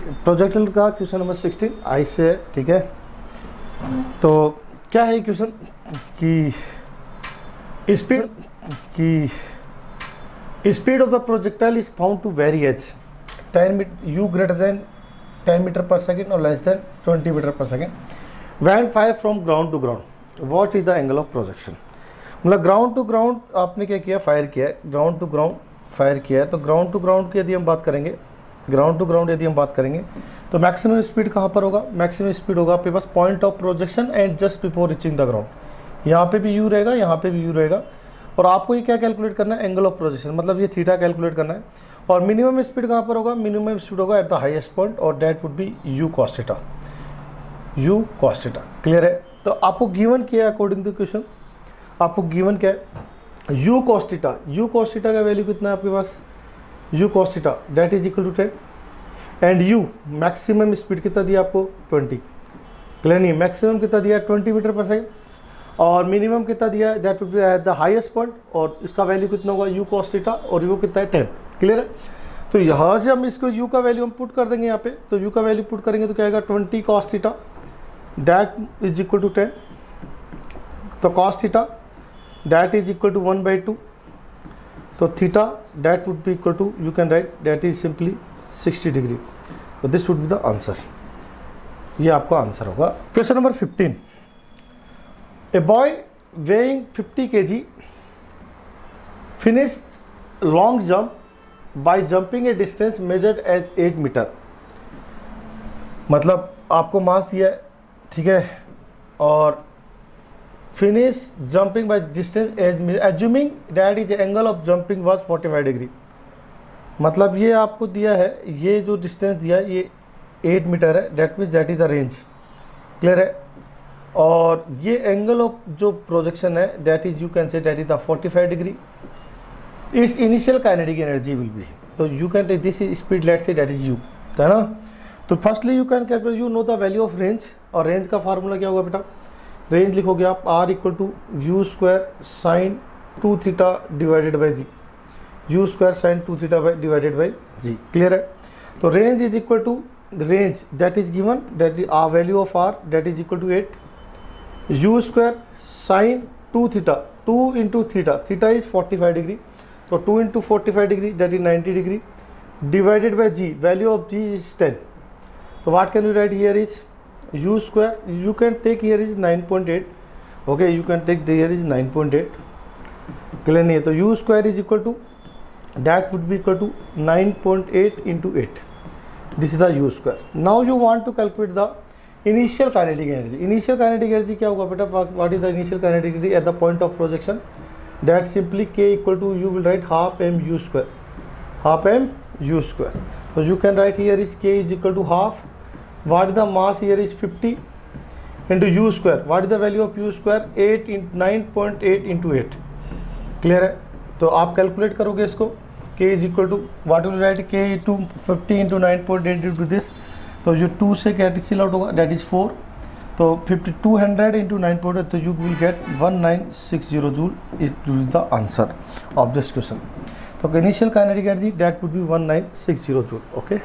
प्रोजेक्टिल का question number 16 आई से है, ठीक है। तो क्या है क्वेश्चन कि speed of the projectile is found to vary as 10 u greater than 10 metre per second और less than 20 metre per second when fire from ground to ground, what is the angle of projection. मतलब ground to ground आपने क्या किया, fire किया है, ground to ground fire किया है। तो ग्राउंड टू ग्राउंड की यदि हम बात करेंगे, तो मैक्सिमम स्पीड कहाँ पर होगा, मैक्सिमम स्पीड होगा आपके पास point of projection and just before reaching the ground. यहाँ पे भी यू रहेगा, यहाँ पे भी यू रहेगा। और आपको ये क्या कैलकुलेट करना है, एंगल ऑफ प्रोजेक्शन, मतलब ये थीटा कैलकुलेट करना है। और मिनिमम स्पीड कहाँ पर होगा, मिनिमम स्पीड होगा एट द हाईएस्ट पॉइंट और that would be u cos theta, u cos theta. Clear है। तो आपको गिवन किया है अकॉर्डिंग टू क्वेश्चन, आपको गिवन क्या है, u cos theta. U cos theta का वैल्यू कितना है आपके पास, u cos theta that is equal to 10 and u maximum speed कितना दिया आपको 20। क्लियर नहीं, मैक्सिमम कितना दिया 20 मीटर पर सेकेंड और मिनिमम कितना दिया that would B eight the highest point और इसका वैल्यू कितना होगा यू कॉस थीटा और यू कितना है 10। क्लियर है। तो यहाँ से हम इसको यू का वैल्यू हम पुट कर देंगे यहाँ पे। तो यू का वैल्यू पुट करेंगे तो क्या आएगा 20 cos theta that is equal to 10। तो cos theta that is equal to 1/2। तो theta that would be equal to, you can write that is simply 60 degree. तो this would be the answer, ये आपका answer होगा। Question number 15, a boy weighing 50 kg finished long jump by jumping a distance measured as 8 metre. मतलब आपको mass दिया है, ठीक है, और finish jumping by distance as assuming that is angle of jumping was 45 degree. मतलब ये आपको दिया है, ये जो डिस्टेंस दिया है ये 8 मीटर है, that means that is the range. Clear है। और ये एंगल ऑफ जो प्रोजेक्शन है that is, you can say that is the 45 degree. It's initial kinetic energy will be, तो you can take this speed, let's say that is u, है ना। तो firstly you can calculate, you know the value of range, और range का formula क्या होगा बेटा, range लिखोगे आप r equal to u square sine 2 theta divided by g, u square sine 2 theta divided by g. Clear है। तो range is equal to range that is given, that is R value of r that is equal to 8 u square sine 2 theta, 2 into theta, theta is 45 degree, तो 2 into 45 degree that is 90 degree divided by g, value of g is 10। तो what can you right here is u square, you can take here is 9.8, okay, you can take here is 9.8। Clear नहीं है। तो u square is equal to that would be equal to 9.8 into 8, this is the u square। now you want to calculate the initial kinetic energy। initial kinetic energy क्या होगा बेटा, what is the initial kinetic energy at the point of projection, that simply k equal to, you will write half m u square, half m u square। so you can write here is k is equal to half, what is the mass here is 50 into u square, what is the value of u square 8 in 9.8 into 8। Clear है। तो आप calculate करोगे इसको, k is equal to what will write, k into 50 into 9.8 into this, तो जो 2 से cancel out होगा that is 4, तो 5200 into 9.8, तो you will get 1960 joule, it is the answer of this question। तो initial kinetic energy that would B 1960 joule। Okay.